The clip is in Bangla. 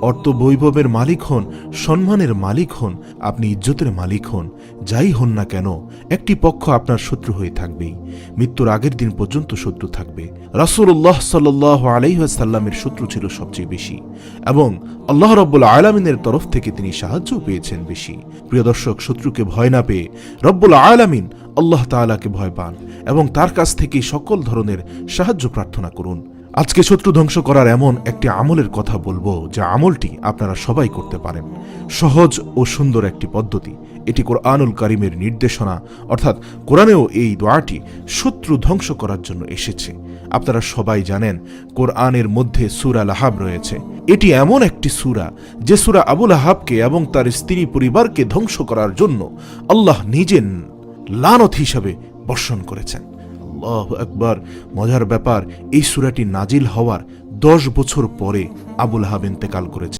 অর্থ বৈভবের মালিক হন, সম্মানের মালিক হন, আপনি ইজ্জতের মালিক হন, যাই হন না কেন একটি পক্ষ আপনার শত্রু হয়ে থাকবেই। মৃত্যুর আগের দিন পর্যন্ত শত্রু থাকবে। রাসূলুল্লাহ সাল্লাল্লাহু আলাইহি ওয়াসাল্লামের শত্রু ছিল সবচেয়ে বেশি, এবং আল্লাহ রাব্বুল আলামিনের তরফ থেকে তিনি সাহায্য পেয়েছেন বেশি। প্রিয় দর্শক, শত্রুকে ভয় না পেয়ে রব্বুল আলামিন আল্লাহ তাআলাকে ভয় পান এবং তার কাছ থেকে সকল ধরনের সাহায্য প্রার্থনা করুন। আজকে শত্রু ধ্বংস করার এমন একটি আমলের কথা বলবো, যে আমলটি আপনারা সবাই করতে পারেন। সহজ ও সুন্দর একটি পদ্ধতি। এটি কোরআনুল কারীমের নির্দেশনা, অর্থাৎ কোরআনেও এই দোয়াটি শত্রু ধ্বংস করার জন্য এসেছে। আপনারা সবাই জানেন কোরআনের মধ্যে সূরা লাহাব রয়েছে। এটি এমন একটি সূরা যে সূরা আবু লাহাবকে এবং তার স্ত্রী পরিবারকে ধ্বংস করার জন্য আল্লাহ নিজে লানত হিসাবে বর্ষণ করেছেন। আল্লাহু আকবার। মজার ব্যাপার, এই সূরাটি নাজিল হওয়ার 10 বছর পরে আবু লাহাব ইন্তেকাল করেছে।